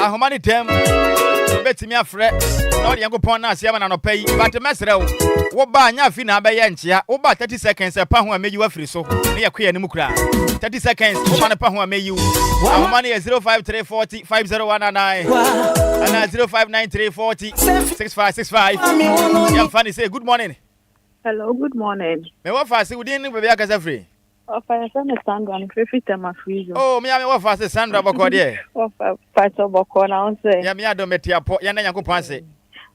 ahomani tem betimi afre na odi yankopon na ase na no pay but mesre wo ba anya afi na abaye nchia wo ba 30 seconds pa ho ameyi wafiri so ne yakwe ne mukura 30 seconds wo ma ne pa ho ameyi ahomani 0534050199 ana 0593406565 yam fani say good morning. Hello, good morning. Me wa fast we didn't be akasa free. Oh, I understand one favorite time of freezer. Oh, me am wa fast Sandra boko there. Oh, part of boko na say. Ya me adom metiapo ya na yankopon ase.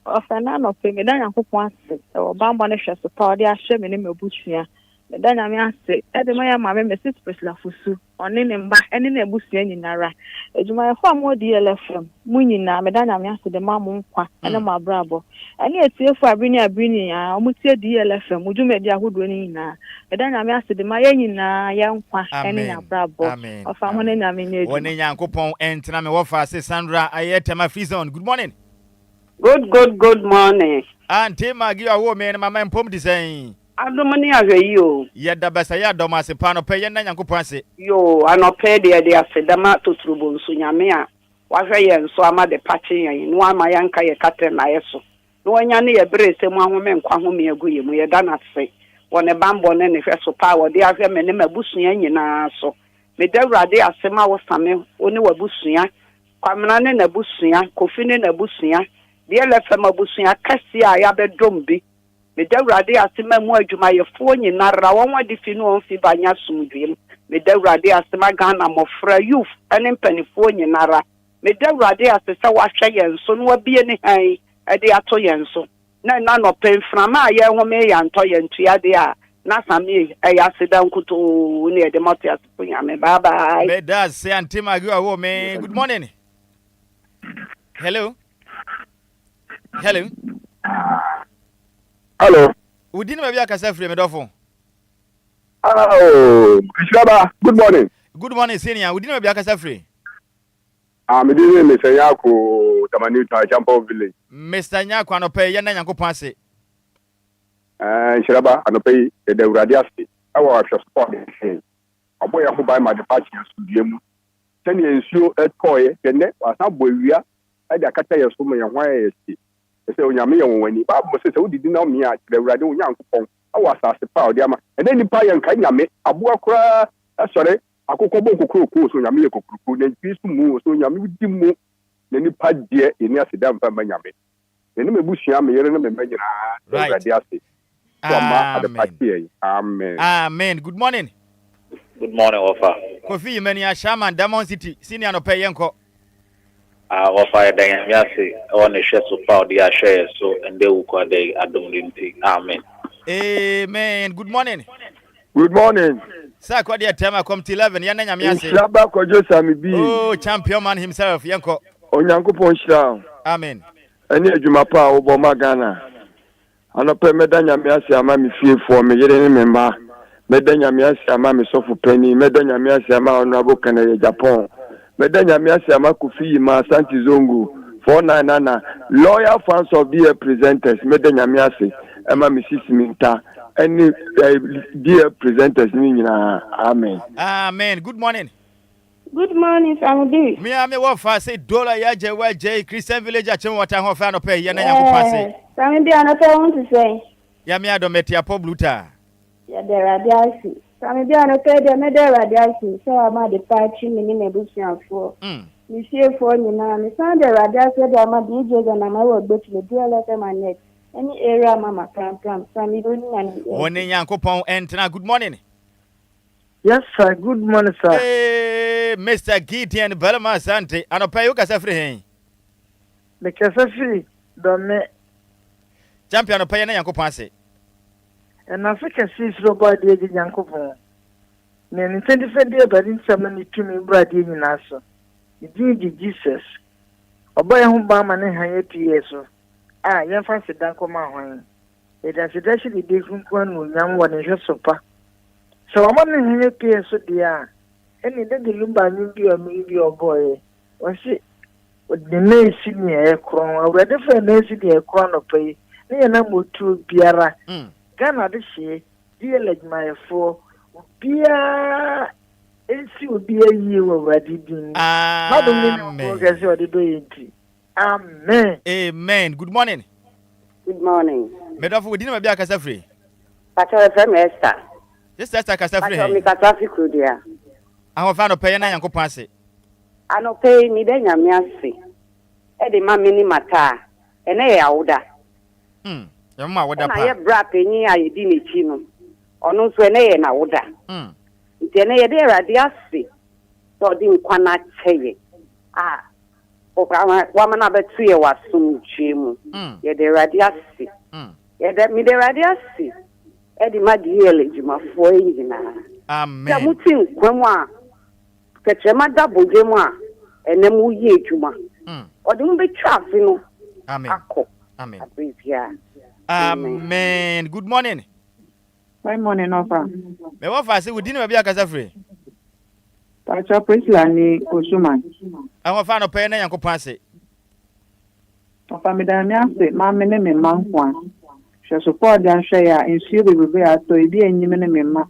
Oh, na no pe me dan yankopon ase. O bamba na hwe so pa o de ahwe me ne mabusua. Me dan na me ase. E de ma me mesit presla fusu. Oni ne mba ene na abusua nyinara. Ejuma ye fa mo DLFM. Mu nyina me dan na me ase de ma mo nkwa ene ma brabo. Ene etiefu abrini ya o mutie DLFM. Ujume di ahodo ni nyina. Me dan na me ase de ma ye nyina ye nkwa ene ya brabo. O fa ho ne na me ne. Woni yankopon entina me wo fa ase Sandra ayetema free zone. Good morning. Good morning. Auntie Maggie awo me na mama empom design. Adomani ahwe yo. Ye da besa ya dom ase pa no pe ye na yankopon ase. Yo, anope de ase dama toturubo nso nyame a. Wahwe ye nso ama de pache yen. No ama yanka ye kate na yeso. No anya ne ye bere semu ahome nkwa home egu ye mu ye da na se. Wone bambo ne ne hwe so pa wo de ahwe me ne mabusua nyina so. Me da wrade asema wo same oni wabusua. Kwamna ne nabusua, kofi ne nabusua. DLFM abusua kasi a ya bedom bi. Me da wrade asema mu adwuma ye fo nyinara won wadi fi no on fi banya sumdwem. Me da wrade asema Ghana mofra youth ene mpanifo nyinara. Me da wrade asesa wahwe ye nso no wabie ne han e de ato ye nso. Na no penframa ye ho me ya nto ye ntua de a na sami e ya seda nkuto ne de motia sponya me bye bye. Me da say Auntie Maggie awo me good morning. Hello. Hello. Hello. Udini me bia kasa free me dofo. Oh, Ishaba, good morning. Good morning senior. Udini me bia kasa free. Me dey Mr. Nyako Tamani ta Champo Village. Mr. Nyako anope ye na yankopon ase. Ishaba anope de urade ase. Awo afọ sport dey. Obo ya ho bai ma de party studio mu. Tani ensuo etoye kenne wasa boawia e de akata ye so mo ye hwan ye ese. Ese onyame ye wonwani ba mo se udidi na me a de urade onyankopon. Awo asase pa odi ama. Ene nipa ye nka nyame aboa kora asore akoko bon kokoro so nyame ye kokoro na ntisu mu so nyame di mu na nipa die eni aseda mfa ma nyame. Ene mebusua me yere na me nyina urade ase. Amen. Amen. Good morning. Good morning, Wafa. Kofi Yemeni Ashama Diamond City. Senior no pay yenko. Wafa Diamond Yasi. On the share so far, they are share so and they will call they adumdinti. Amen. Amen. Good morning. Good morning. Sir, kwa dia tema come to 11. Yana nyame ase. Shaba kojo sami bi. Oh, champion man himself yenko. Onyankopon shira. Amen. Eni adwuma pa obo magana. Anope meda nyame ase ama me fiefo me yere ne memba. Meda nyame ase ama me sofu pani, meda nyame ase ama honorable Kennedy Japan. Meda nyame ase ama Kofi ma Santi Zongo 499 loyal fans of dear presenters meda nyame ase ama me sisiminta any dear presenters ni nyina. Amen. Amen. Good morning. Good morning, family. Me ame wo fa say dollar ya je wa je Christian village achim water ho fa no pay ye na yankopon say. Family ana pe want to say. Ya me adometia po bluta. Ya de radiasi. Family ana pe de me de radiasi. So ama de party me ni mebusuafo. Mi fiefo nyina me san de radiasi de ama DJ na ma wo gbe le DLFM manet. Any area mama pram family do ni ani. Woni yankopon entina good morning. Yes, sir. Good morning, sir. Hey, Mr. Gideon Balama Sante. Anope you kasa free hen. The kasa free don me. Champion anope na yankopon ase. And Africa sees robot de yankopon. Ne ntendi fe de bari nsama ni tumi brade nyina so. Di Jesus. Oboy ho ba ma ne han apie so. Ah, yen fa se dan koma hwan. E da se da shi de kunkwan no nyam wo ne hwesopa. So I'm on the PS so dear. Any day the Lumba new be a maybe or boy. Or see what the name Sydney a crown, or rather for a Sydney a crown of pay. Near number 2 Biara. Ghana this year, dear like my 4 Bia Ensi obi ayi wo wadi din. Amen. Amen. Good morning. Good morning. Medafu within my Casa free. Pacho FM Esther. This Esther Casa free. Pacho mi kasa fikudia. I have found a pay and I can pass it. Ano pay mi de nyame ase. E de ma mini mata. Ene ya oda. Yama woda pa. Na ye bra penyi ayedi ne chi no. Ono so ene ye na oda. Nti ene ye de Awurade ase. So di nkwa na cheye. Wama na betu ye wasumdwe mu. Ye de Awurade ase. Ye de mi de Awurade ase. E di ma di ele jumafo nyina. Amen. Ya muti nkwamu a kechema da bodwemu a ene mu ye adwuma. Odi mu betwa afi no. Amen. Akọ. Amen. Amen. Good morning. Good morning, Ofa. Me wa fa se within my Casa free. Pacho Prisla ni Osuma. I have found a pay and I can pass it. Ofa me da me ase ma me ne me mankwa. She support dan share nsuo bebe ato ebi enyim ne me ma.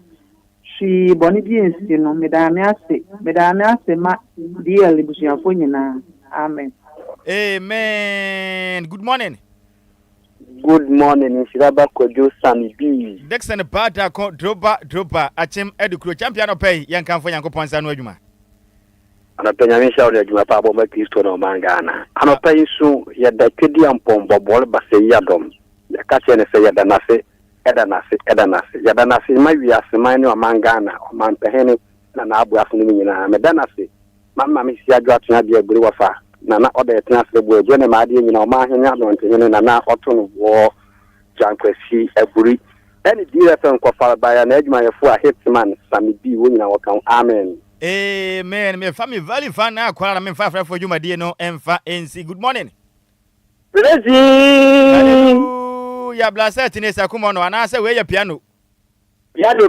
Shi boni bi ensi no me da me ase ma DL busuafo nyina. Amen. Amen. Good morning. Good morning, Shiraba Kojo Sami B. Dexon Bata Dropa Achim Edukro Champion pay Yankan for Yanko Ponsa no Juma. And a Penyamisha or Juma Pabo Makisto no Mangana. I'm a pay soon, yet the Kidian Pombo Bol Basse Yadom. The Cassian say Yadanasi, my via Semino Mangana, or Man Peheni, and Abu Afnina, Medanasi. Mamma Missia Gratina de Bruafa. Nana other transfer boy, Jenny Madi, Mahina, Nana Otton War, Jankwesi, Eburi. Any DLFM qualified by an Edgeman for a Hitman, Sammy B. winning our account. Amen. Amen. My family very fun now. Call me 5 for you, my dear. No, NC. Good morning. Hallelujah. Blessed in Sakumono, and I say, where your piano? Piano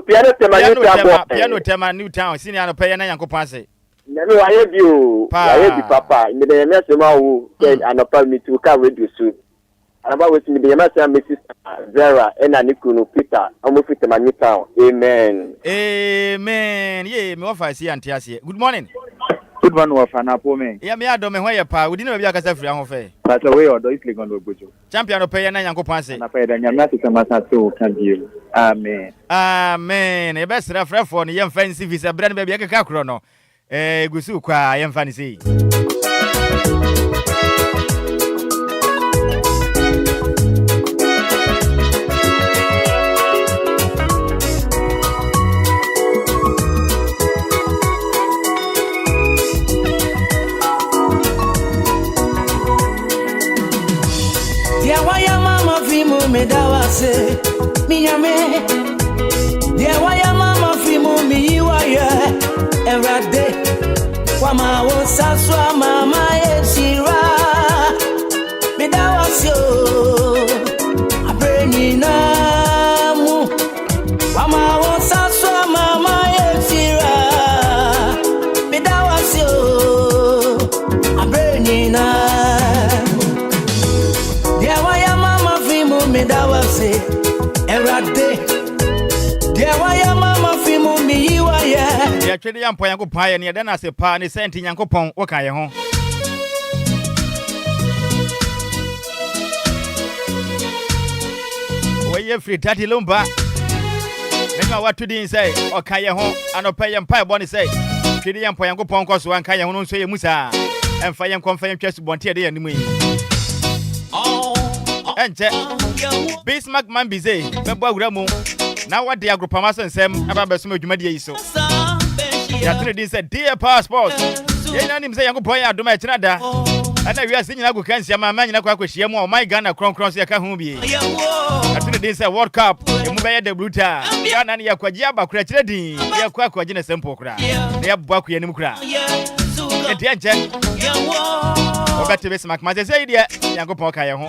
tema, New Town, senior pay and Uncle Pansy. Never I have you, Papa. In the MS who said, and upon me to come with you soon. And about with me, the MS and Mrs. Vera and Anikuno Peter, and with the New Town. Amen. Amen. Yea, me offer see and Tiasia. Good morning. Good morning, Wafana Pome. Yeah, me adome where your pa. We didn't have a free on fair. That's away or do you on the Bujo? Champion pay and Uncle Pansy. And I paid and Yamata Masato can you. Amen. Amen. A best reference for the young fancy visa brand baby Kakrono. Gusu kwa I am fancy. Dia waya mama fimu medawase minyame. Dia waya mama fimu miyiwaye. Everyday, Wama was Saswa, Mama, Shira, Medawasio, a brainy namu. Wama was Saswa, Mama, Shira, Medawasio, a brainy namu. Dear, why am Mama Fimu Medawase, everyday, dear, why am Mama Fimu me, you are. Ya twede yampo yanko pae ne yeda na se pa ne senti yankopon wo kan ye ho Oye free tati Lumba Nema watu din say o kan ye ho anopa ye mpa boni say twede yampo yankopon koso an kan ye ho no so ye musa emfa ye konfa ye twasu bonte de animu yi enche Bismarck man bize bebo awura mu na wade agropama so nsem aba beso adwumade yi so ya tene din say dear passport ye na nim say yankopon ya adoma ekina da ana wi ase nyina go kansia ma nyina kwa kwahia mu o my Ghana kronkron so ya ka ho bi ya tene din say World Cup e mu be ye debuta ya na ne ya kwaji abakura kire din ya kwa kwaji na sempo kura na ya bua kwa nim kura e dia nche o bete Bismarck ma say dia yankopon ka ye ho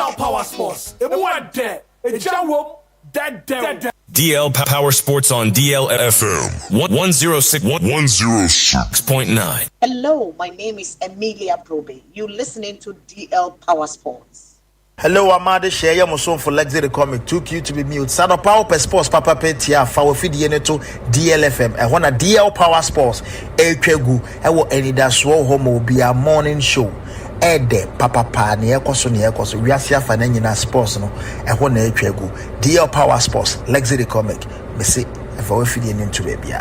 DL Power Sports. DL Power Sports on DLFM 106.9. Hello, my name is Emilia Probe. You're listening to DL Power Sports. Hello, Amade Share Yamuson for Luxury Comic. Too cute to be mute. Sada Power Per Sports Papa Petia for feed to DLFM. I want a DL Power Sports. Ekwegu. I want Anidaso Wɔhɔ Obia morning show. Ede Papa Pa ne ekoso we asia fa na nyina sports no. I want na Ekwegu. DL Power Sports Luxury Comic. Me say for feed into baby.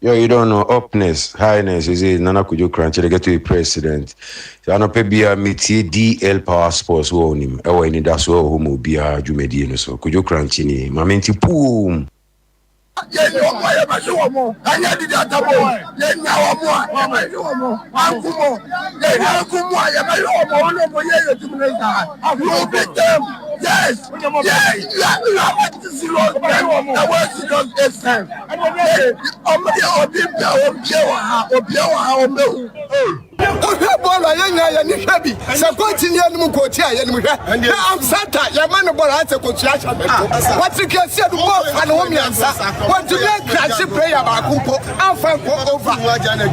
Yo, you don't know upness, highness. Is it Nana Kujo Crunch? They get to be president. I know Pebia Miti DL Power Sports who own him. Ewa Anidaso Wɔhɔ Obia Jumedi so Kujo Crunch ni. Mamenti boom. Yeah, you are my show. I had the other boy. Yeah, now I'm my show. I'm Kumo. Yeah, Kumo. I am my show. I'm going to them. Yes. Yes. You have to see what I want to do this time. I'm going to what to make crash prayer about Kumpo and Franco over.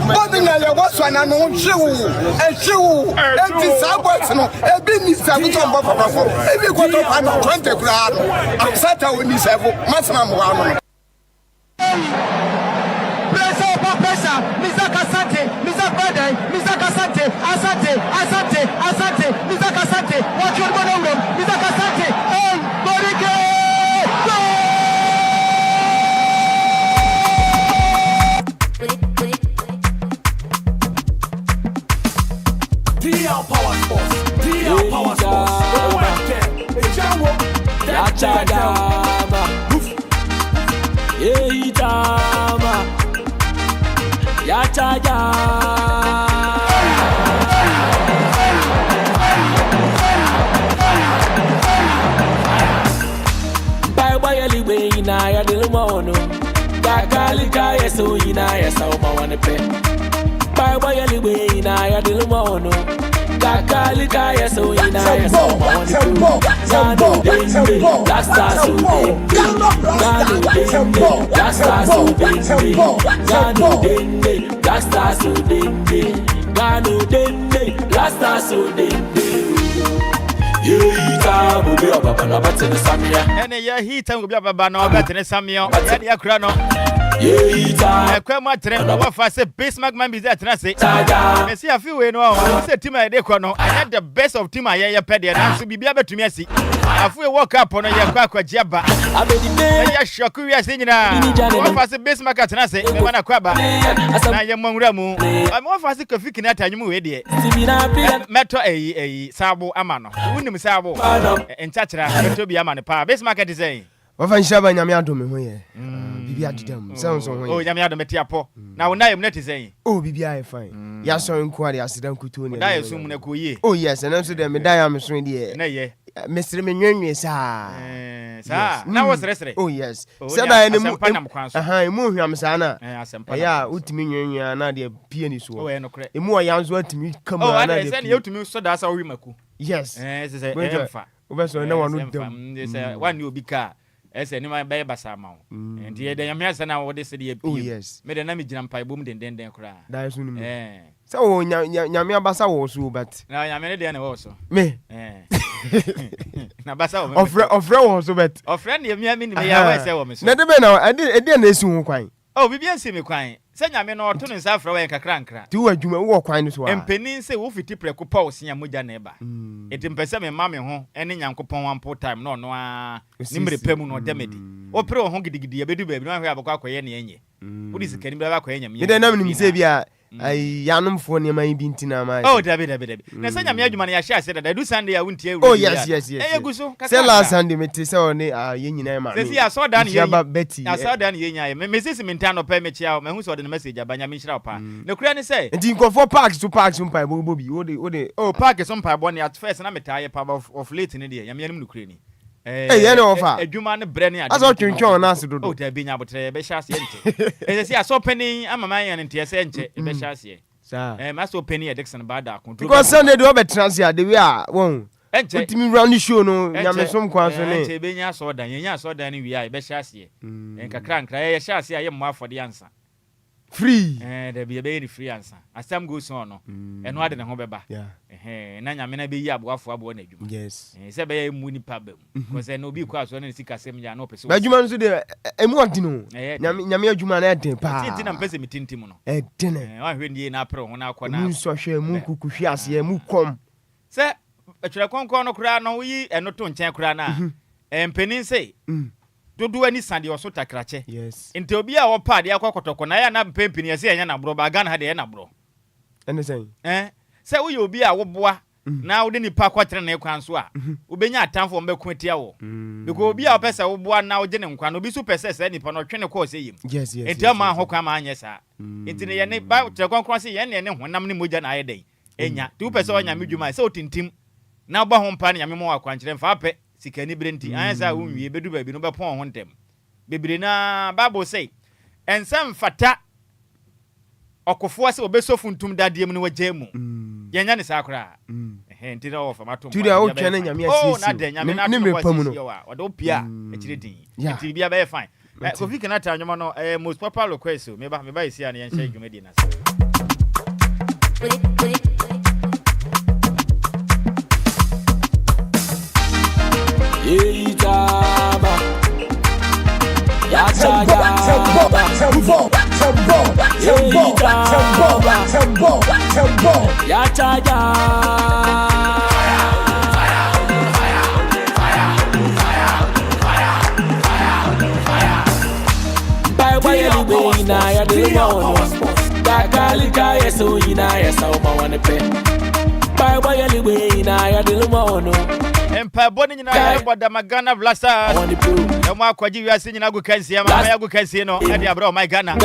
But then I was one and on shoe and shoe and this no a business that we talk about. If you go to 20 grand, I'm sat out with this maximum one. Mr. Kasante, Mr. Brother, Mr. Kasante, Asante, Mr. Kasante, what you're going to do, Mr. Kasante, and Borike! DL Power Sports. DL Power Sports. Yachadama. Yachadama. Ya dilmono gagali kaya so ina ya sauma wane pe pai boya liwe ina ya dilmono gagali kaya so ina ya sauma wane pe gano dende lasta so dende gano dende lasta so dende gano dende lasta so dende gano dende lasta so dende. Hita will be up and about to the Samia. And a heat will be up about no better than Samia. And your crown. Hita, a crema trend of what I say, Bismarck man be there. I say, I see a few way no. I said, Tim, I had the best of Tim. I hear Paddy and to be able to mercy. If we walk up on a Yakwa Jabba, I bet you Shakuya singing. What I say, Bismarck at Nase, Mana Quaba, I am Mongramu. I'm more fast to fix at a new way. Metro a Sabo Amano, Unum Sabo, and Chatra, to be a man. Bismarck is saying. Ofan shaba nyame adome ho ye bibia didam sound so ho ye oh nyame adome tiapo na wona yem net say oh bibia e fine ya so nkware asedan kuto ni da yesum na ko ye oh yes and so dem da ya me so de na ye mesre me nwenwe sa na wo sere oh yes se da ni mu mu hwam sa na ya utimi nwenwe na de pie ni so oh e no kre emu oyanzo atimi kama na de se ne utimi so da sa wi maku yes se emfa obeso na wanu dam se wani obi ka ese ni ma be basa ma enti ye de nyame asa na wo de se de pie me de na me gina mpa bom den kra da yesu ni so nyame abasa wo so but na nyame ne de na wo so me na basa wo ofre wo so but ofre ne mi me ya wa se wo me so na de be na ede na esi hu kwan oh bibia nsi me kwan se nyame no oto ne nsa afra wa nkakra ti wo adwuma wo kwan no so a empenin se wo fiti preko pa wo sia moja na eba enti mpese me ma me ho ene nyankopon one time no no a nimre pemu no demedi o pre wo ho gidigidi abedu baabi no ahwe abakọ akoye ne enye wo di sikani bra akoye nyame me de na me se bia ai yanomfo ne man bi ntina ma oh dabi na se nyame adwuma ne ya share se da do sunday ya wuntie oh yes eguso se last sunday me te se one ye nyina ma se ya so da ne ye Betty ya so da ne ye nya me sisi me ntano pa me chia me hu so de message abanya me nhira pa ne kura ne se ndi nkofo parks to parks mpa bobi wo oh parks mpa bo ne at first na metaye pa of late ne de nyame anim no kura ni ye ne ofa adwuma ne bre ne ade aso twentwon na ase dodo oh da bi nya botre be hya ase nche se ya so pani amama yan nte se nche be hya ase sa ma so pani e Dixon ba da control because Sunday do be transia de we a won Ultimi round show no nyame som kwan so ne. Enche benya so dan, yenya so dan ni wi a be hye ase. Enkakra nkra ye hye ase a ye mo afode ansa. Free. There be a free answer. As time goes on, no, and what in a hobby. Nanya mena be yabuafo abo na adwuma. Yes. Say be mu nipa ba mu. Because no be kwa so na sika sem ya no person. Ba adwuma nso de emu antino. Nyame adwuma na eden pa. Tinti na mpese mitintim no. Edene. Wa hwe ndie na apre ho na akọ na. Mu nso hwe mu kukuhwe ase mu kom. Say atwere konkon no kura no yi eno to nchen kura na. Empenin say. Dodo ani sande oso takrache. Yes. Nti obi a wo pa de akokotoko na ya na pempini ya se enya na bro ba Ghana ha de ya na bro. Ene say. Say wo ye obi a wo boa na wo de nipa kwatere na ekwan so a obenya atamfo mbeko tia wo. Because obi a pese wo boa na wo je ne nkwa no obi su pese se nipa no twene ko se yim. Yes. Nti ama ho kwa ma anye sa. Nti ne ye ne ba trekonkron se ye ne honam ne moja na aye den. Enya. Ti wo pese wo nya medwuma se otintim na wo ba ho mpa ne nyame mo wa kwankire mfa pe sikani brenti ansa wonwie bedu ba bi no be pon ho ntem bebre na bible say ensam fata okofo se obesofu ntum dadie mu no wagemu yenya ne sakra enti na wo fama to tu dia o twene nyame asisi na de nyame na to wasisi yo wa odo pia ekire din enti bia be fine kofi kana ta nyoma no most popular request me ba isi an yenhye dwumadi na Yitaba Yachaga Yachaga na ya de no Gagalika yeso ina yesa o ma wane pe Bye bye anyway na ya de no Empa boni nyina ya boda magana blasta Emo akwaji wiase nyina gu kansi ya ma ya gu kansi no e dia bro my Ghana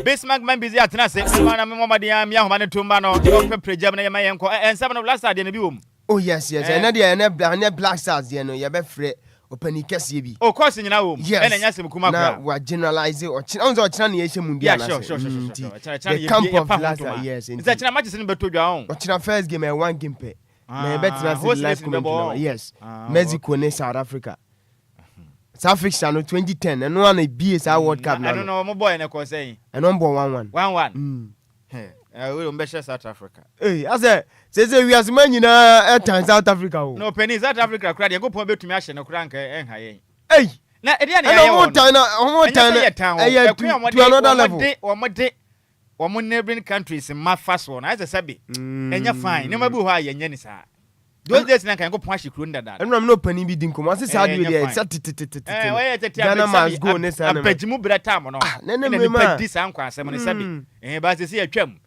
Bismarck man busy atena se mana me momade ya mi ahoma ne tumba no pe prejam na ya ma yenko ensem no blasta de ne bi wom. Oh yes and dia na black stars de no ya be frɛ opani kase bi. Oh course nyina wom and nya sem kuma na wa generalize o china on china na ye hye dia na. Sure. The camp of blaster yes. Is that china matches in beto dwa on. O china first game and one game pe. Na better say live commentary. Yes. Mexico and South Africa. South Africa no 2010 and one BSA World Cup now. I don't know my boy na ko say. And number 1-1. 1-1. We don't measure South Africa. Hey, I say we as man na at South Africa. No penny South Africa crowd go pon betumi ahye no krank enha yen. Hey. Na e dia na ya won. To another level. Omo neighboring countries ma fast one as sabi enya fine ne mabu ho ayenya ni sa those days na kan go pon ahikru ndada enram no pani bi din komo say adu dey Ghana must go ne sa na apajimu brata mo no ne me di sa nkwa asem ne sabi ba se atwam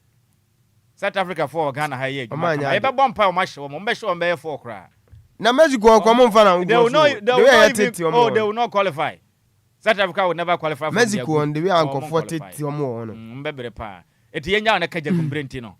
South Africa for Ghana ha ye e be bompa o ma hye o mo be hye o be 4 kra na Mexico ko mo mfa na they will not qualify. South Africa would never qualify for Mexico on the way and comforted omo no mbebere pa eti yenya na kaja kumbrenti no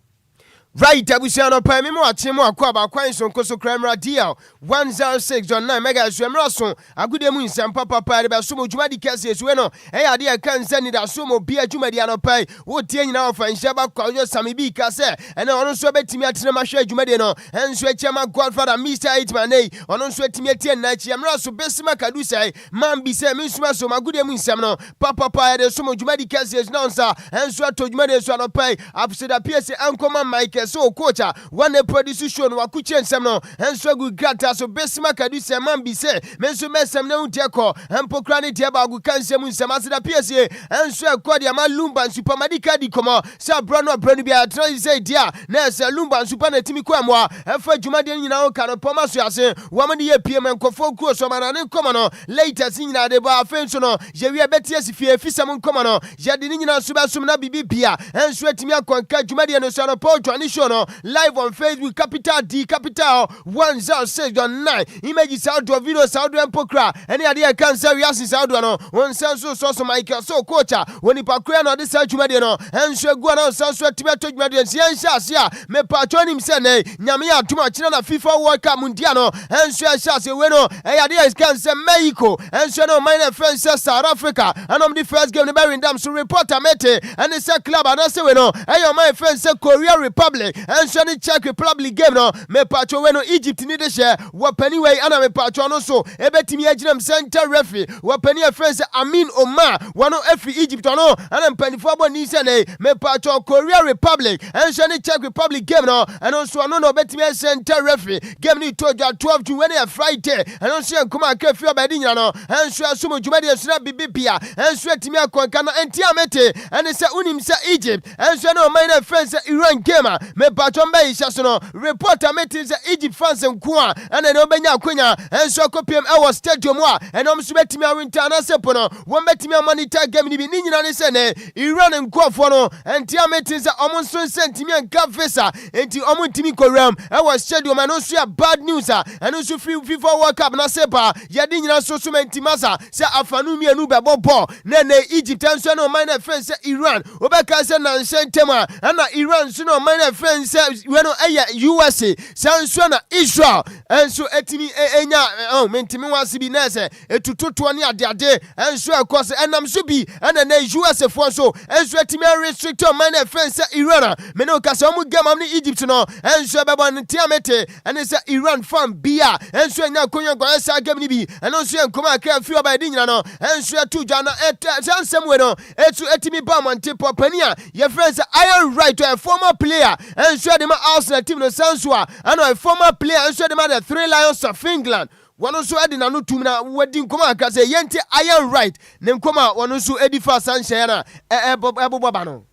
right abusia no pa memo achemo akwa ba kwan so nkoso kramra DL 106.9 mega swemra so agude mu nsam papa de be so mo dwuma di kase esuwe no eya de kan sani da so mo bia dwuma di anopai wo tie nyina ofa nhya ba kwajo sami bi kase ene ono so betimi atene ma hwa dwuma di no enso echema godfather Mr. Hitman nei ono so etimi atie na chi emra so besima kadu sai man bi se minsuma so magude mu nsam no papa de so mo dwuma di kase esu no nsa enso ato dwuma di esu anopai absida PS ankoma Mike so coacha one produce show no akuche nsem no enso gu grata so besima kadu se man bi se menso mesem na utieko empokra ne tie ba gu kansem nsem asida PS enso ekodi ama Lumba supermarket di komo sa brano bi atra say dia na se Lumba super na timi kwa mwa efa dwuma de nyina o ka no poma so ase wo ma de ye piem nkofo ku so mana ne komo no later sin nyina de ba afenso no je wi betie sifie fisam nkomo no je de nyina so ba sum na bibia enso etimi akonka dwuma de no so no Paul Johnny show no live on Facebook capital D capital 106.9 images audio videos audio empokra any ade kan say we asin audio no on senso so Michael so coacha woni pakura no de sa dwuma de no enso egu na senso tibeto dwuma de nsia nsia sia me pacho nim se ne nyame ya tuma kina na FIFA World Cup mundia no enso nsia se we no ade kan say Mexico enso no my friend say South Africa anom the first game the Berindam so reporter mete and say club and say we no my friend say Korea Republic Republic and Shani Czech Republic game no me pacho we no Egypt ni de share wapani we ana me pacho no so ebetimi aginem center referee wapani friends Amin Omar wano every Egypt no ana mpanifo abo ni se ne me pacho Korea Republic and Shani Czech Republic game no and also no betimi center referee game ni toja 12 June when Friday and also nkoma kefi obedi nyina no and so asumo jumadi esuna bibibia and so etimi akonka no entiamete and say unim say Egypt and so no my friends Iran game me pacho mba isha so no reporter meeting say Egypt fans nko and no benya akwanya and so kopiem e was stadium a and no so betimi awinta na sepo no wo betimi monitor game ni bi ni nyina ne say ne Iran nkofo no entiamete say omonso sentimi anka visa enti omontimi koram e was stadium and no so bad news and so free FIFA World Cup na sepa yedi nyina so so mentimasa say afanu mienu bebo ball na Egypt and so no my friends say Iran obeka say na nsentema and Iran so no my friends say we no USA so na Israel and so etimi enya mentimi wansi bi na say etutoto ne ade and so akose enam so bi and na USA for so and so etimi restrict my friends say Iran me no kasa omu game am ni Egypt no and so bebo ntiamete and say Iran fan bia and so nya konyo gwa sa game ni bi and so enkoma ka fi oba di nyina no and so tuja na ensem we no etu etimi ba monte popania your friends Iron Right to a former player and so dem Arsenal team no Sansua and a former player and so dem the Three Lions of England one also edi na no tum na wadi nkoma aka say yente Iron Right ne nkoma one also edi fa sanhye na eboboba no.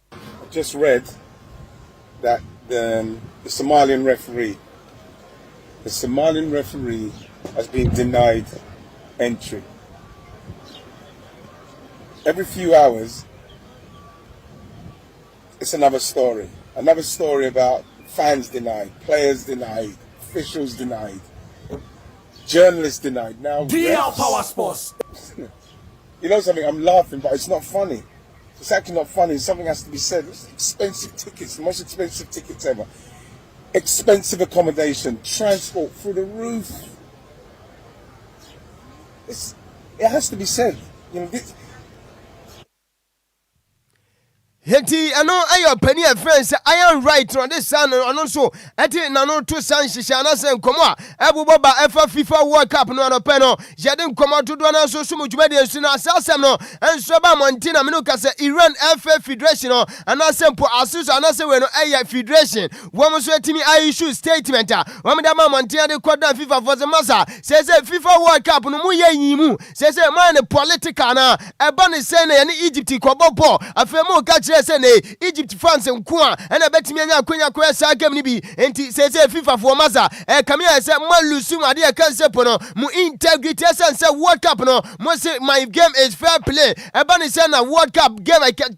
Just read that the Somalian referee has been denied entry. Every few hours, it's another story. Another story about fans denied, players denied, officials denied, journalists denied. Now, DL Power Sports. You know something? I'm laughing, but it's not funny. It's actually not funny. Something has to be said. It's expensive tickets, the most expensive tickets ever. Expensive accommodation, transport through the roof. It has to be said. You know, Heti ano ayo pani e friends Iron Right on this son ono so eti na no to san hihia na se nkomo a ebuboba efa FIFA World Cup no no pe no yede nkomo dodo na so sumu dwumade ensu na asasem no enso ba montina me no ka se Iran FA Federation no ana sempo asusu ana se we no eya federation wo mo so etimi issue statement a wo me da ma montina de koda FIFA for the massa se FIFA World Cup no mu ye yimu se man political na eba ne se na ye ne Egypt kobobo afemu ka say ne Egypt fans nko a na betimi anya akwanya kwa sa game ni bi enti say FIFA for maza kamia say malusu ade kan say no mu integrity say World Cup no mo say my game is fair play eba ne say na World Cup game I can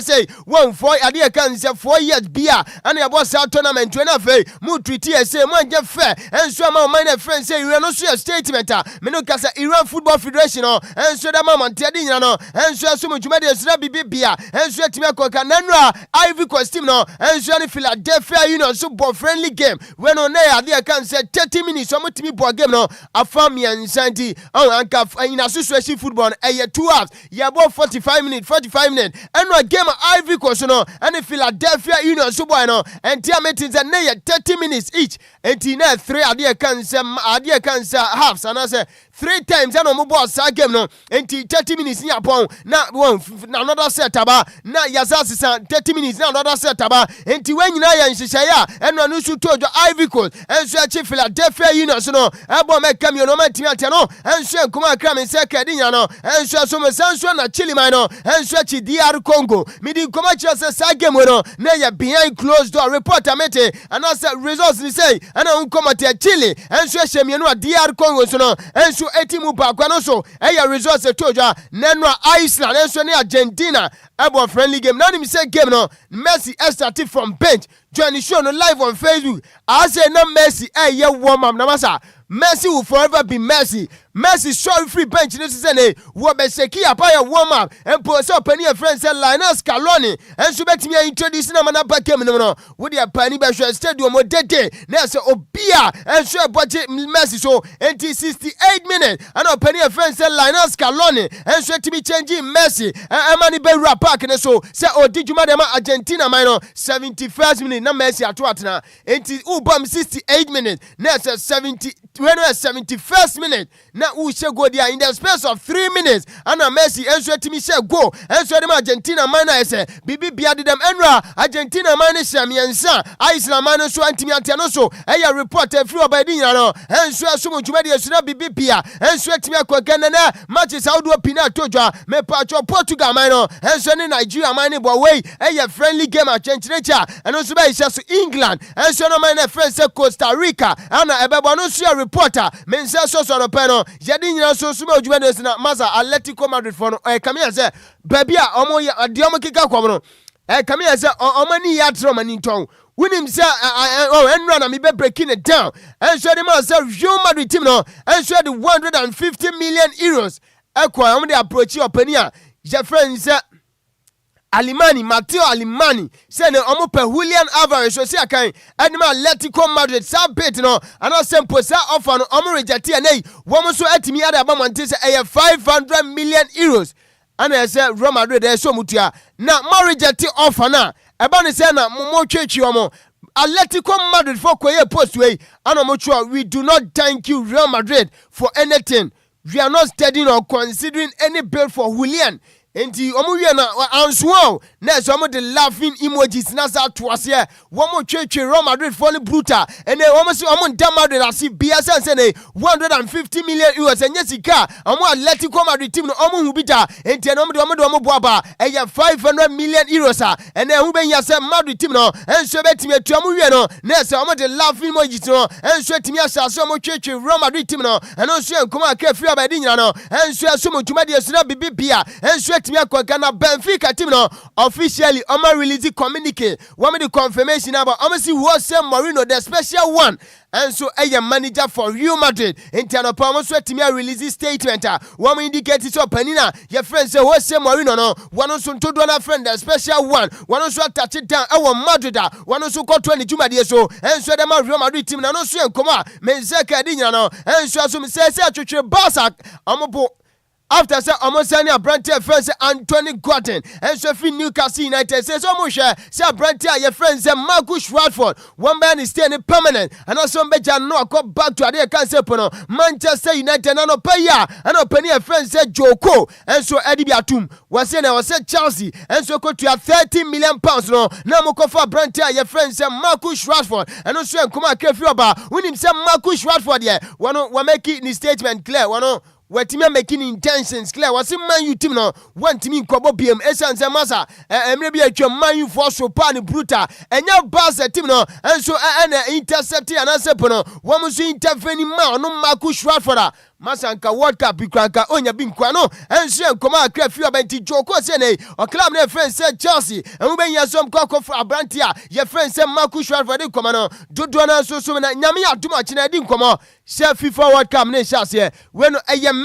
say one for ade kan say 4 years bia and ya boss tournament we na fe mu treaty say mo anje fair enso ma my friend say you no so statement me no ka say Iran Football Federation no enso da ma monte ade nyina no enso so mo dwumade esura bibia enso etimi Nanra Ivory Coast team no and Philadelphia Union so ball friendly game when on there can say 30 minutes so much ball game no afami and santi anka in association football 2 hours ya ball 45 minutes and no game Ivory Coast no and Philadelphia Union so boy no and team meetings and 30 minutes each and tina 3 ade can say halves and I say 3 times and no ball sa game no and 30 minutes in upon na one another set aba na Yazasi 30 minutes now another set aba enti when nyina ya nhihya and no so tojo Ivory Coast and so achi Philadelphia Union so no abo me kam yo no mantimi ate no and so nkoma akra me se kadi nya no and so me sanso na Chile man no and so achi DR Congo me di nkoma chi se sa game no na ya behind closed door reporter mete and as results ni say and nkoma te Chile and so hye no DR Congo so no and so etimu ba kwa no so eya results tojo na no Iceland and so ne Argentina abo friendly game now him say game no Messi started from bench join the show no live on Facebook I say no Messi ye warm up na masa Messi will forever be Messi. Messi sorry free bench this is any wo be seki apaya warm up and post up any friends say Linus Scaloni and so betimi introduce na mana back game no wo dey pani be show stadium odede na say Obia and so budget Messi so 68 minutes and opani friends say Linus Scaloni and so timi changing Messi and mani be rap park so say odijuma dem Argentina man no 71st minute na Messi ato atena enti ubam 68 minutes na 71st minute na she go there in the space of 3 minutes ana Messi enso timi she go enso dem Argentina man na ese bibi bia de dem enra Argentina man ne shamiensa Iceland man so antimi ante no so eya report free obadi nyina no enso asomo dwuma de esuna bibi bia enso timi akwaga na match Saudi opina tojwa me pacho Portugal man no enso ne Nigeria man ne bo wey eya friendly game a chenchirecha eno so be ise so England enso no man na friend say Costa Rica ana ebebo no so reporter mense so no pe no yedi nyina so suma dwuma de esuna Masa Atletico Madrid for no come here say baby a omo ye ade omo kika kwom no come here say omo ni ya tro mani ton winim say enra na me be breaking it down and so the man say Real Madrid team no and so the 150 million euros ekwa omo dey approach opani a je friend say Matteo Alimani say ne omo pe Julian Alvarez so say akan anima Atletico Madrid sa bit no ana sempo sa offer no omo reject e nei womo so atimi ada abamonte say 500 million euros ana say Real Madrid e so mutua na mo reject offer na eba ne say na mo twetwi omo Atletico Madrid for koye post way ana mo twa we do not thank you Real Madrid for anything. We are not studying or considering any bill for Julian. Enti omo wie na anso na so omo de laughing emojis na sa to ase womo twetwe Real Madrid for brutal and omo si omo Real Madrid asi bia sense ne 150 million euros enye sika omo Atletico Madrid team no omo hu bita enti na omo boaba 500 million euros and hu ben ya se Madrid team no enso betimi atu omo wie no na se omo de laughing emojis no enso timi asa so omo twetwe Real Madrid team no enso enkomo aka free abadi nyina no enso so mo tuma de suna bibia enso timi akwa Benfica team no officially Oma release communique one the confirmation about Oma see Jose Mourinho the special one and so a manager for Real Madrid intano pa Oma so timi release statement one indicate so panina your friend say Jose Mourinho no one so to do na friend the special one so touch it down Madrid one so ko 20 juma de so and so dem Real Madrid team na no so enkoma menzeka di nyina no and so me say atwetwe Barca Oma after say almost any Branty friends Anthony Gordon and Sophie Newcastle United says almost say Branty your friends Marcus Rashford one man is staying permanent and also beja no go back to ade kan say pono Manchester United no pay ya and open your friends say Joko and so Eddie Biatum was say Chelsea and so go to 30 million pounds no na mo ko for Branty your friends Marcus Rashford and also nkoma kefi oba when him say Marcus Rashford here one make it statement clear one Wetima making intentions clear. Was Man U team no one team in Kobo BM Essence Masa maybe a Man U for so pan brutal and your boss team no and so intercepting and answer pono one must intervene man no Marcus Rashford Masanka World Cup ikranka onya binkwano enso enkoma akra fi obenti Joko se ne o club ne friend say Chelsea and we ben yasom kwa for Abrantia your friend say Marcus Rashford koma no dodo na so na nyame aduma china di nkomo se FIFA World Cup ne shase when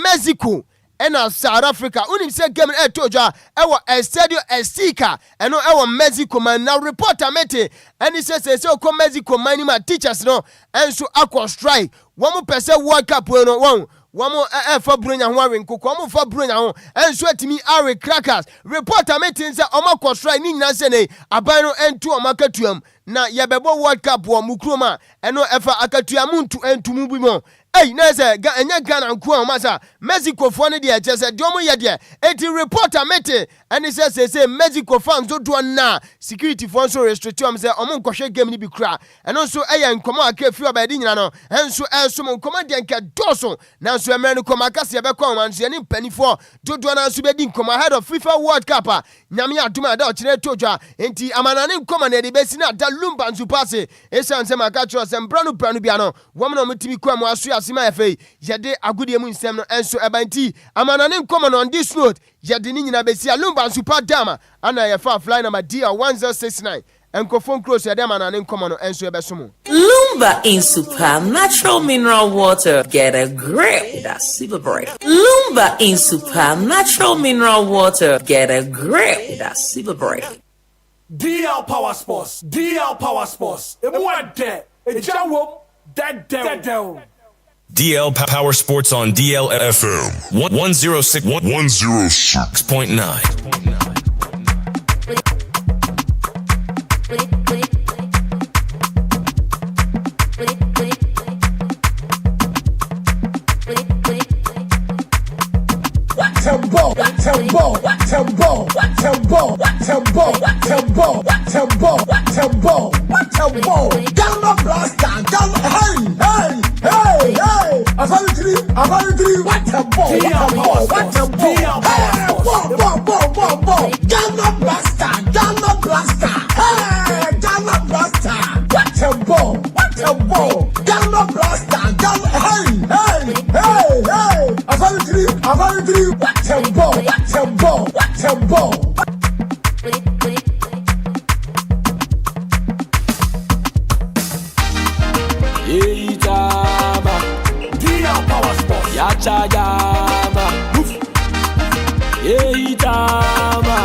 Mexico and South Africa unim say game toja ewo Estadio Azteca and no ewo Mexico man now reporter mete and he says so come Mexico man ma teachers no and so aqua strike one more person World Cup we no one mo for Brunya ho awenko ko for Brunya ho enso atimi are crackers reporter meeting say omakọ strike ni nyina se ne aban no ento omakatuam na yebebo World Cup wo mukroma eno efa akatuam ntu entumu bi mo Hey, nese enye Ghana nkuwa masa Mexico fone de chese diomo ye de eti reporter mete and he says say Mexico fans do na security fans so restrict am say omo nkwohwe game ni bi kra eno so eya nkomo akafi obadi nyina no enso mo nkomo de nke doso na so emere nkomo akase ye be kwa wanso ni panifo dodo na so be di nkomo ahead of FIFA World Cup nyame aduma da o kire tojwa enti amanane nkomo na de besi na da Lumba nsu passe esan se maka tro se mbranu bia no wo na mutimi kwa mo aso asima efe yede agudie mu nsem no enso ebanti amanane nkomo no on this note yede ni nyina besi Lumba super dama ana ye fa fly number DR1069 Encofon close yede amanane nkomo no enso ebesomo Lumba in super natural mineral water. Get a grip. That's super bright. Lumba in super natural mineral water. Get a grip. That's super bright. DL Power Sports. DL Power Sports. DL Power Sports on DLFM 106.9. a ball, what a ball, what a ball, what a ball, what a ball, what a ball, what a ball. Ghana blaster, Ghana, hey. Ability, what a ball, what a ball, what a ball. Hey, ball. Ghana blaster, hey, Ghana blaster. What a ball, what a ball. Ghana blaster, Ghana, hey. Ability, what a ball, what a ball, what a ball. DL Power Sports. Yacha Yama. Tama.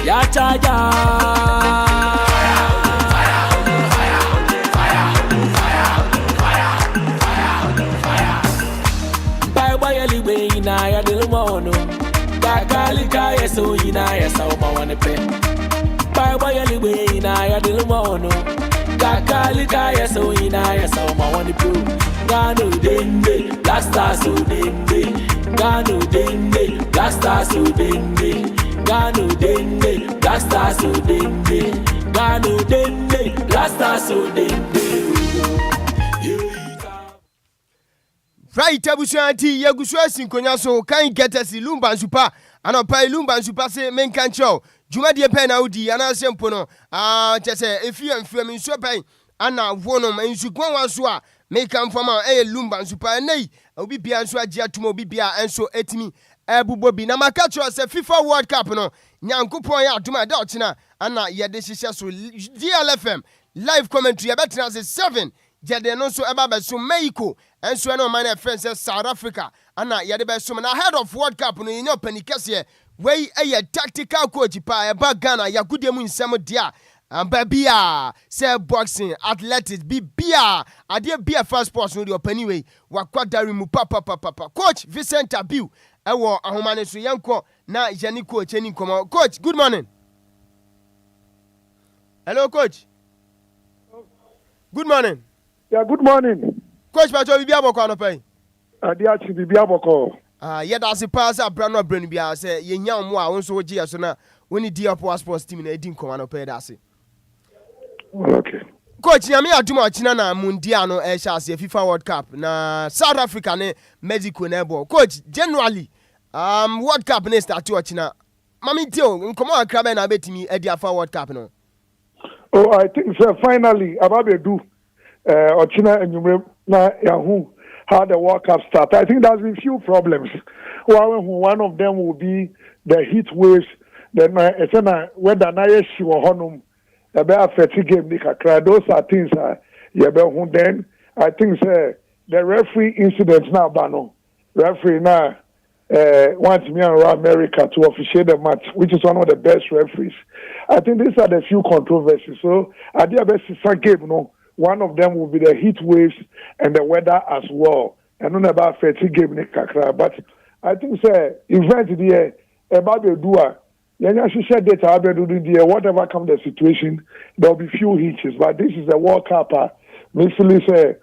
Yacha Bye bye aliwe ina ya dilmono. Kakalika yeso ina ya sauma wanepe. Bye bye aliwe ina ya dilmono. Kakalika yeso ina ya sauma wanepe. Gano dende, blaster so dende. Gano dende, blaster so dende. Gano dende, blaster so dende. Gano dende, blaster so dende. Right, Abusuanti, Yagusua Sinkonya so kan getesi Lumba Super. Anopai Lumba Super se menkancho. Juma de pena udi ana sempo no. Chese efiam nso pai ana wonom nsukwan wanso a mekan fama Lumba Super nei obi bia nso agia tuma obi bia enso etimi ebubo bi na makacho se FIFA World Cup no nyankopon ya aduma da ochina ana yede hihye so DLFM live commentary abetra se 7 jede no so eba beso Mexico enso na man friends South Africa ana yede beso na head of World Cup no yenyo panikase wey tactical coach pa eba Ghana yakudemu nsem dia Babia say boxing athletics bia ade bia first sports no the opani way wakwadari mu papa coach Vincent Abiu ewo ahomane so yenko na yani coach eni komo coach good morning. Hello coach. Good morning. Yeah, good morning. Coach Pacho bibia boko anopai. Ade achi bibia boko. Yeda se pass abrano brand bia say yenya omo a wonso ogi yeso na woni DL Sports team na edin komo anopai da se. Okay. Coach, nyame aduma china na mundia no ehya FIFA World Cup na South Africa ne Mexico na ebo. Coach, generally World Cup ne start to china. Mami tio, nkomo akra be na betimi ediafa World Cup no. Oh, I think so finally ababe do Ochina enyumre na yahu how the World Cup start. I think there's been few problems. One of them will be the heat waves, then whether na yeshi wo honum about 30 game those are things then I think the referee incident now bano referee now wants me around America to officiate the match, which is one of the best referees. I think these are the few controversies. So I did best game, one of them will be the heat waves and the weather as well. And not about 30 game but I think event the about the doer. She said that whatever comes the situation, there will be few hitches. But this is a World Cup. Basically, say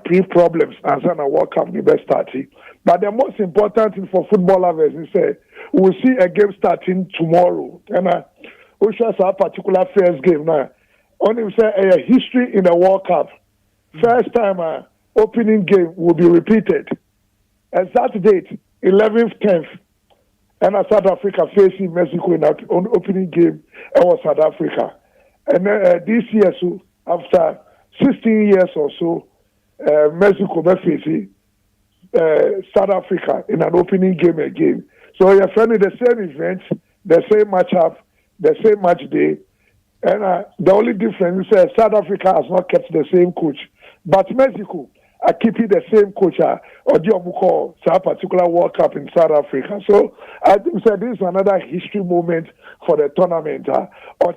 pre-problems and then a World Cup the best starting. But the most important thing for football lovers is we'll see a game starting tomorrow. And we shall say a particular first game now. Only say a history in the World Cup. First time opening game will be repeated. Exact date 11th, 10th. And South Africa facing Mexico in that opening game, it was South Africa. And this year, so after 16 years or so, Mexico facing South Africa in an opening game again. So you're finding the same event, the same matchup, the same match day. And the only difference is South Africa has not kept the same coach. But Mexico are keeping the same coach or the particular World Cup in South Africa. So I think this is another history moment for the tournament. Or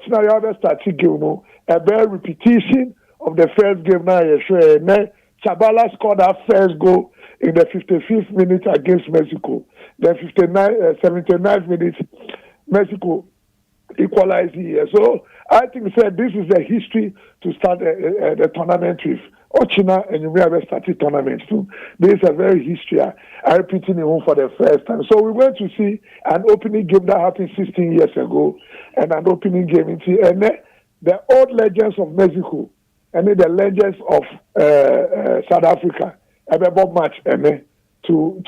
a bare repetition of the first game now. Chabala scored that first goal in the 55th minute against Mexico. Then 79th minute, Mexico equalized here. So I think this is the history to start the tournament with. Ochina and you have started tournament too. This is a very history. I repeating it home for the first time. So we went to see an opening game that happened 16 years ago, and an opening game into and the old legends of Mexico and the legends of South Africa. About match and to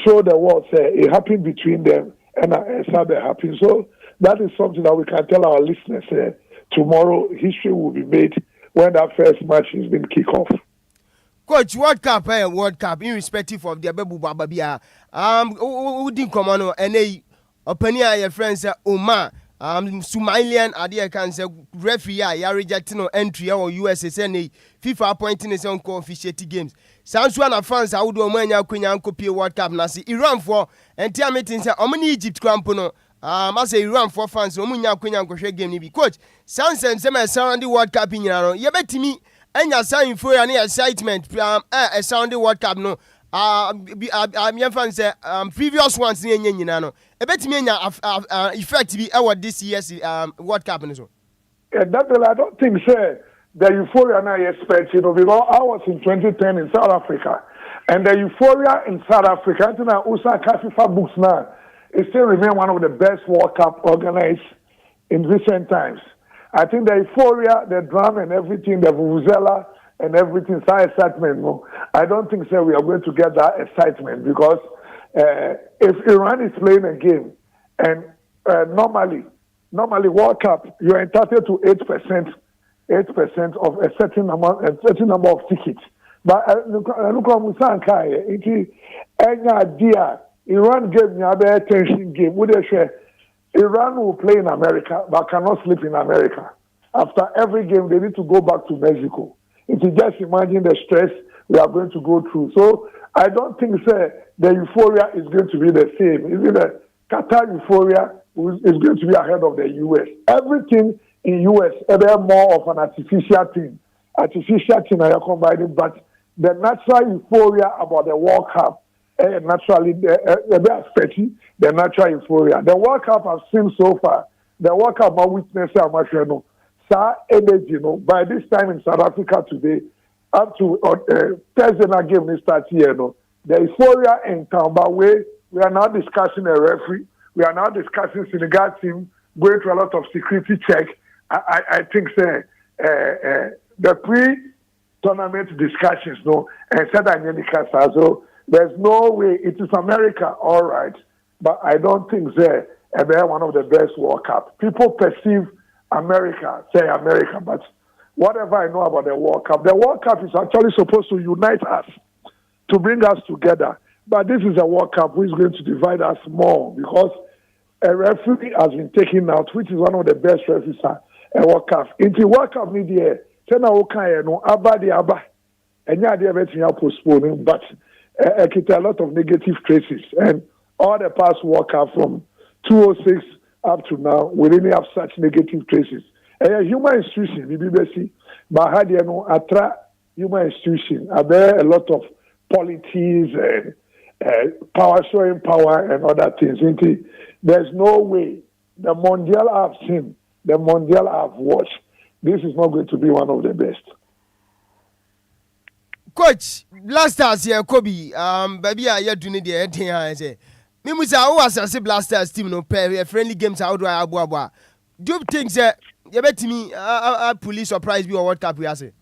show the world it happened between them and how they happened. So that is something that we can tell our listeners. Tomorrow history will be made when that first match has been kicked off. Coach, World Cup, irrespective of the Abebu Bababia, who didn't come on and a opinion your friends Omar, Somalian idea can say referee, ya rejecting no entry or USSNA, FIFA appointing his own co-officiating games. Sounds one of fans, I would do when you copy World Cup, Nasi, Iran for, and tell me things, Omani Egypt Crampono. I say Iran for fans, Omunya Queen Koshe game ni coach. Sounds and some surrounding World Cup in your you bet me and your sign for any excitement. A sounding World Cup no. I'm fans previous ones in Yenano. A bet me effect be our this year's World Cup and so. I don't think the euphoria I expect, because I was in 2010 in South Africa, and the euphoria in South Africa, I think Usa FIFA books now. It still remains one of the best World Cup organized in recent times. I think the euphoria, the drama and everything, the vuvuzela and everything, so excitement. No, I don't think we are going to get that excitement because if Iran is playing a game and normally World Cup, you are entitled to 8% of a certain number of tickets. But look at Iran gave me a very tension game. Would they say Iran will play in America but cannot sleep in America? After every game, they need to go back to Mexico. If you just imagine the stress we are going to go through. So I don't think the euphoria is going to be the same. Even the Qatar euphoria is going to be ahead of the U.S. Everything in U.S. is more of an artificial thing. Are combining, but the natural euphoria about the World Cup. Naturally, they're expecting the natural euphoria. The World Cup I've seen so far, the World Cup I witnessed energy, by this time in South Africa today, up to Thursday night game this start here, the euphoria in town, but we are now discussing a referee, we are now discussing Senegal team going through a lot of security check. I think the pre-tournament discussions, and said so. There's no way. It is America, all right, but I don't think they're one of the best World Cup. People perceive America, but whatever I know about the World Cup is actually supposed to unite us, to bring us together. But this is a World Cup which is going to divide us more because a referee has been taken out, which is one of the best referees a World Cup. Into World Cup media, and yeah, they are postponing, but a lot of negative traces, and all the past World Cup from 2006 up to now, we really have such negative traces. A human institution, the BBC, but had human institution, are there a lot of politics and power, showing power and other things. There's no way the Mondial I've seen, the Mondial I've watched, this is not going to be one of the best. Coach, Blasters here, Kobe. Baby, I had to need the heading. I say, Mimusa, who was a Blasters team, no pair, friendly games out where I do you think that you bet me a police surprise be or World Cup? We are saying.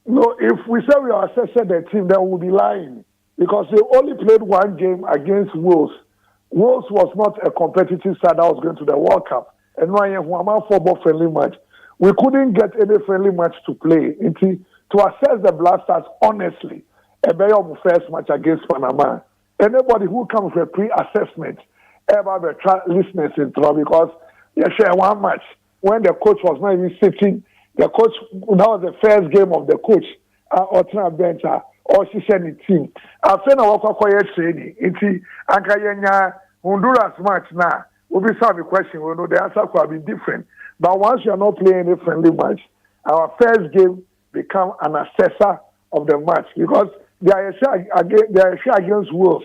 No, if we say we are assessing the team, then we'll be lying because they only played one game against Wales. Wales was not a competitive side that was going to the World Cup, and why a football friendly match. We couldn't get any friendly match to play. To assess the Blasters honestly, a very first match against Panama. Anybody who comes with a pre-assessment ever be listeners in trouble because you share one match when the coach was not even sitting. The coach, that was the first game of the coach, alternate bench, or she said the team. I think I was quiet training. Honduras match now. We'll be some question. We know the answer could be different. But once you are not playing a friendly match, our first game become an assessor of the match because they are against Wales.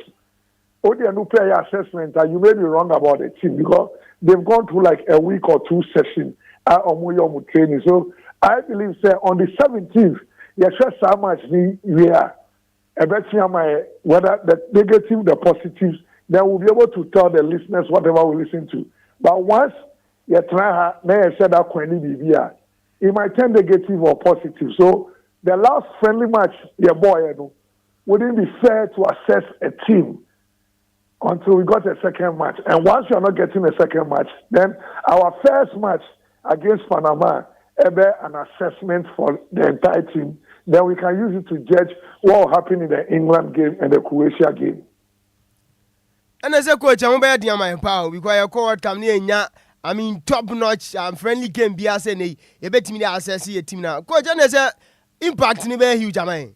Only a new player assessment, and you may be wrong about the team because they've gone through like a week or two sessions training. So I believe on the 17th, Yes, so much we are. Whether the negative, the positive, then we'll be able to tell the listeners whatever we listen to. But once you try, said that it might turn negative or positive. So the last friendly match, your boy, wouldn't be fair to assess a team until we got a second match. And once you are not getting a second match, then our first match against Panama, an assessment for the entire team. Then we can use it to judge what will happen in the England game and the Croatia game. And as a coach, I'm going to my power because your court come near. I mean, top notch friendly game. Be as any, you bet me to assess your team now. Coach, and as a impact in a huge amount.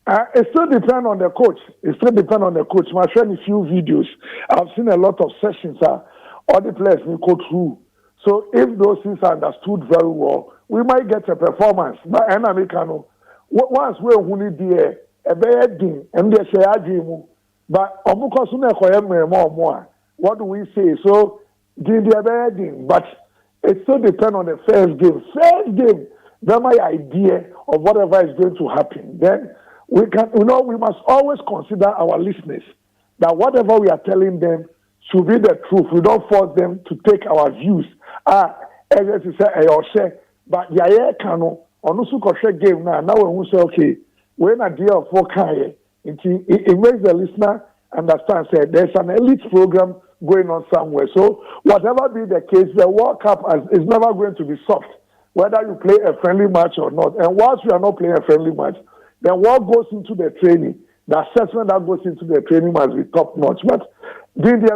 It still depends on the coach. It still depends on the coach. My friend, a few videos. I've seen a lot of sessions. All the players we go through. So if those things are understood very well, we might get a performance. But once we're only there, a bad thing, and they say, but what do we say? So, the bad thing, but it still depends on the first game. First game, that's my idea of whatever is going to happen. Then we must always consider our listeners that whatever we are telling them should be the truth. We don't force them to take our views. But on game now we say okay, when a deal for it makes the listener understand say there's an elite program going on somewhere. So whatever be the case, the World Cup is never going to be soft, whether you play a friendly match or not. And once you are not playing a friendly match, then what goes into the training, the assessment that goes into the training must be top notch. But and you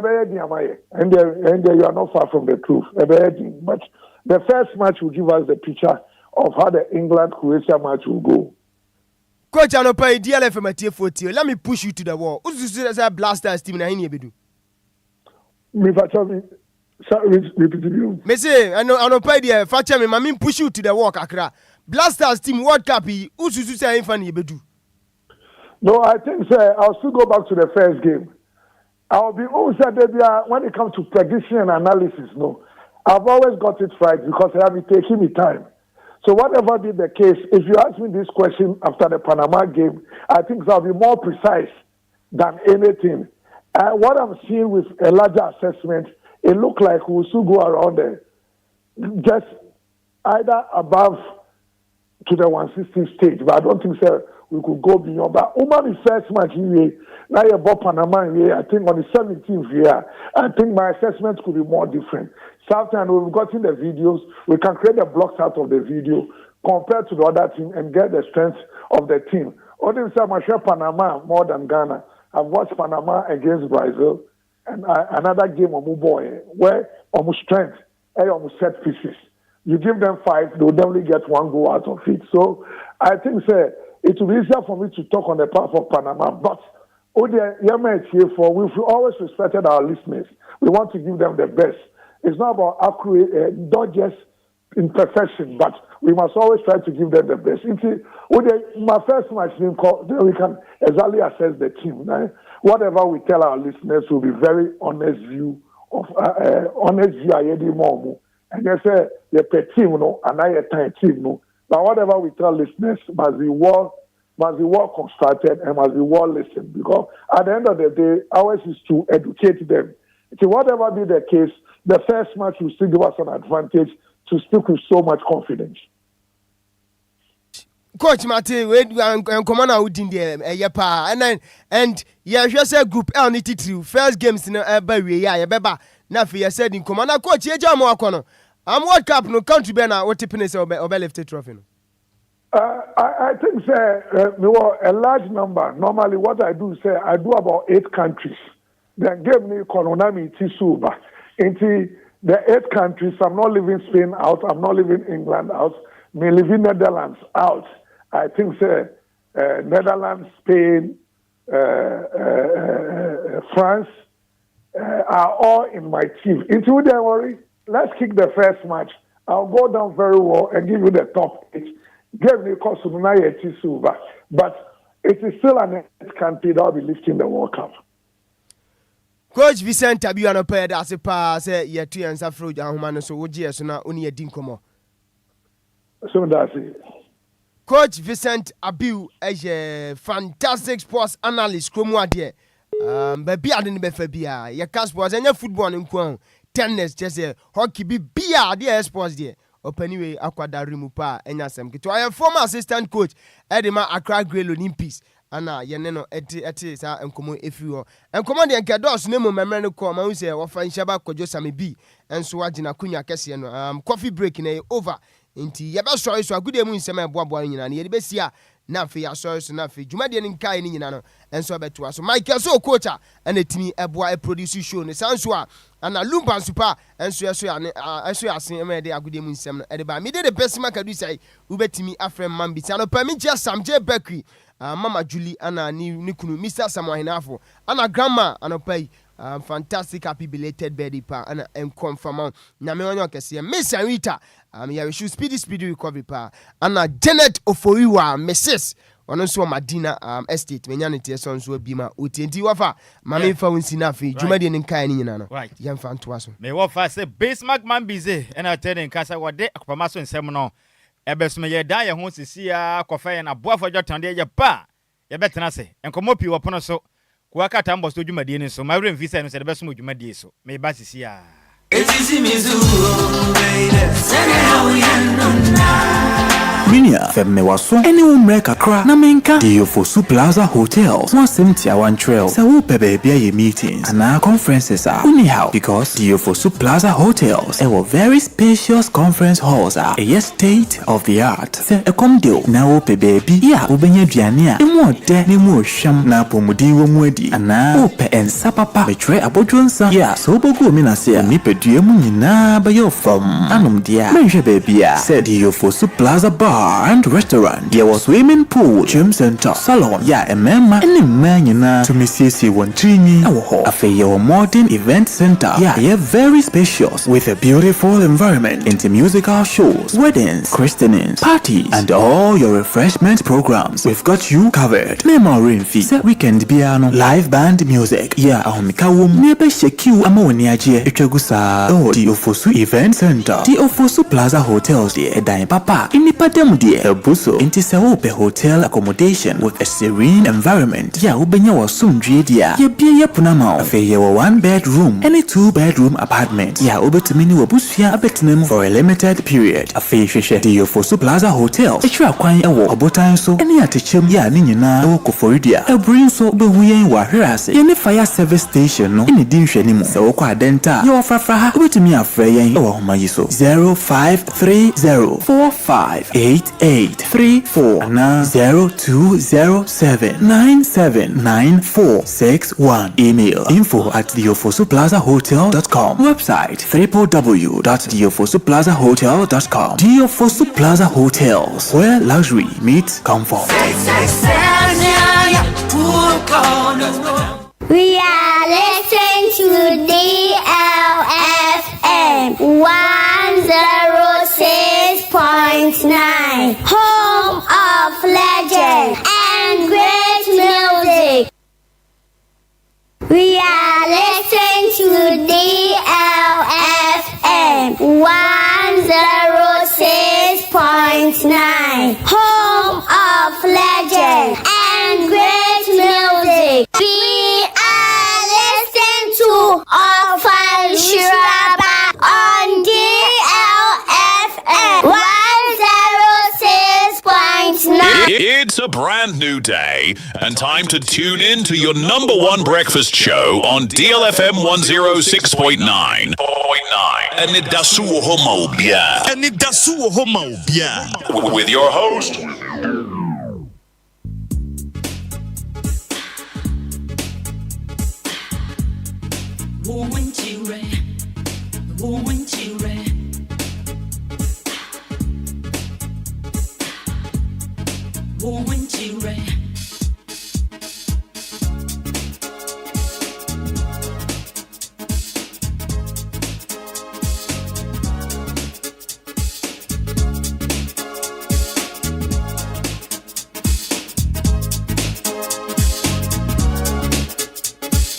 are not far from the truth. But the first match will give us the picture of how the England-Croatia match will go. Coach, I know pay DLFM at T40. Let me push you to the wall. Who's this Blasters team? I need repeat you. Me say, I know pay the Facha me. I mean, push you to the wall, Accra. Blasters team World Cup. Who's this say infani bedu? No, I think I'll still go back to the first game. I'll be always when it comes to prediction and analysis. No, I've always got it right because I have been taking me time. So whatever be the case, if you ask me this question after the Panama game, I think I'll be more precise than anything. What I'm seeing with a larger assessment, it looks like we'll still go around there, just either above to the 160 stage, but I don't think we could go beyond. But the first match here, now you're about Panama here, I think on the 17th year, I think my assessment could be more different. Sometimes we've gotten the videos, we can create the blocks out of the video, compared to the other team and get the strength of the team. Only time I share Panama more than Ghana. I've watched Panama against Brazil and another game of Muboy where almost strength, almost set pieces. You give them 5, they'll definitely get 1 goal out of it. So I think it will be easier for me to talk on the part of Panama. But we've always respected our listeners. We want to give them the best. It's not about accurate, not just imperfection, but we must always try to give them the best. My first match, then we can exactly assess the team. Right? Whatever we tell our listeners will be very honest view of and they say the team, and I team, but whatever we tell listeners must be well constructed and must be well listened, because at the end of the day, ours is to educate them. So whatever be the case, the first match will still give us an advantage to speak with so much confidence. Coach Mate, commander out in there, and just a group L through first games in a now for said in commander coach, I'm World Cup no country banner what tippiness or left trophy. I think a large number. Normally what I do I do about 8 countries. Then give me Kononami Tisuba. Into the 8 countries, I'm not leaving Spain out, I'm not leaving England out, me leaving Netherlands out. I think Netherlands, Spain, France are all in my team. Into don't worry, let's kick the first match. I'll go down very well and give you the top 8. Give me Kononami Tisuba. But it is still an 8 country that will be lifting the World Cup. Coach Vicente Abiano paid as a pass, ye 2 and Safro, and so would yes, now only a dinkomo. So that's it. Coach Vincent Abiu is fantastic sports analyst. Kromwadie. Baby ade ne befa bia. Ye ka sports enya football nko tennis just hockey bi bia de sports de. Opaniwe akwada rimupa enya sem kito. I am former assistant coach Edema Accra Grail Olympics. Ana yene no eti sa enkomo efiwo. Enkomo de enkedos ne mo memre ne ko ma hu se wo fa nhyaba kojo same bi enso wagina kunya kese no coffee break na over. Inti yeba sorry so agude mu nsema eboaboa nyina na yede besia na afi ya sorry so na afi dwumade ne nkai ne nyina no enso beto aso Michael so coach a na timi eboa produce show ne sanso a ana Lumba super enso yeso ya ne enso ya sen ema de agude mu nsem no ede ba me de pesima kadu sai ubetimi afrem mambi ti anopa mi je Sam J Bakery Mama Julie ana ni kunu Mr Samohinafo ana grandma anopa fantastic happy belated birthday pa and confirm na me onyo kese Miss Rita ya we should speedy recovery pa and Janet Oforiwa Mrs ono so Madina estate me nyane tie so nso bima otenti wafa mama fa wonsi na fe dwumade ne nkai ne nyina no yam fa nto aso me wafa say Bismarck man busy and I tell in kasa wode akopama so nsem no ebeso me ye dan ye ho sisi a kofa ye na boafo jotan de ye pa ye betena se enkomo pi wopono so kuwaka tambo so dwumadie ne so mawre mfisa no se de beso mo dwumadie so me ba sisi a Etisi mizu baby sene how ya Minia femme waso eni umre kakra na menka Diofosu Plaza Hotels 171 Trail se wo bebe ye meetings and conferences are anyhow because Diofosu Plaza Hotels were very spacious conference halls are a state of the art se ekomdio na wo bebe ya obenya duane a emu ode ne mu ohwam na pomudin wo mu adi ana ope ensa papa betre abodwonsa ya so bogo mi na se ni pedue mu nyina ba yo from anom dia menhwe bebe a se Diofosu Plaza Bar and restaurant. There was swimming pool, gym center, salon. Yeah, a member and a man to Mrs. Wontrini. A modern event center. Yeah, very spacious with a beautiful environment into musical shows, weddings, christenings, parties, and all your refreshment programs. We've got you covered. Memory fee, weekend piano, live band music. Yeah, ahomikawum. Nebe shekiu amawoniaje. Echegusa. Oh, Diofosu Event Center. Diofosu Plaza Hotels. Edai papa. Inipadem Ebuso into Seope hotel accommodation with a serene environment. Ya ubenya wa sumdwe dia. Ye bia punama. Afe ye wa 1 bedroom and a 2 bedroom apartment. Ya ubetumini wabusua abetinemu for a limited period. Afe sheshe Diofosu Plaza Hotel. Echira kwan ewo obotan so eni atechem ya ni nyina ewo koforidia. Ebrin so behuyen wa hwerase. Ye ne fire service station no eni di nhwani mu. Se wo kwa denta. Ye wo frafra ha ubetumi afre yen ewo homayi so 0530458834 and 0207979461. Email info@diofosuplazahotel.com. Website www.diofosuplazahotel.com. Diofosu Plaza Hotels, where luxury meets comfort. We are listening to DLFM 106.9, home of legend and great music. We are listening to DLFM 106.9, home of legend and great music. We are listening to Ofan Shiraba on DLFM 106.9. It's a brand new day and time to tune in to your number one breakfast show on DLFM 106.9. Anidaso Wɔhɔ with your host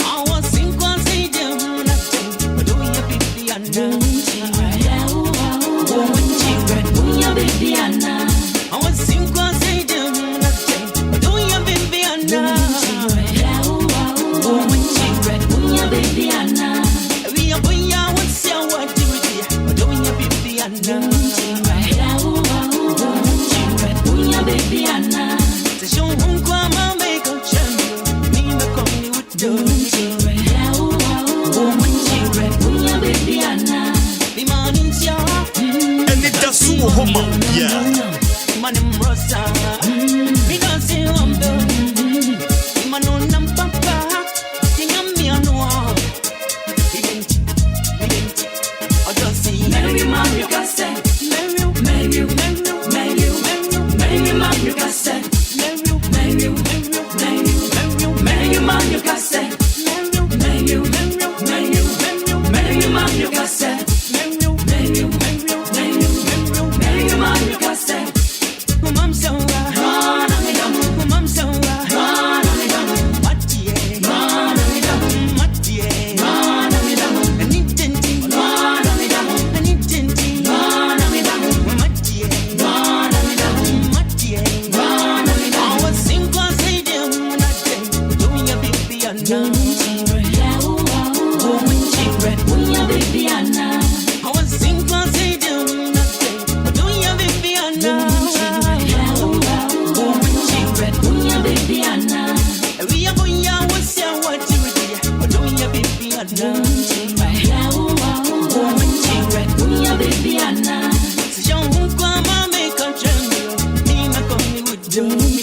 I was baby Anna. The show won't come and make a champion. Me me come you with you. Woman children, we are baby Anna. The morning's your. Anidaso Wɔhɔ, yeah. Man in Rosa. Me don't say I'm done. Man on nam papa. King am me on wall. I don't see. Marry man, you can say. Marry you, man, you can say. Marry you, man, you can say. Marry you, man, you can say. Do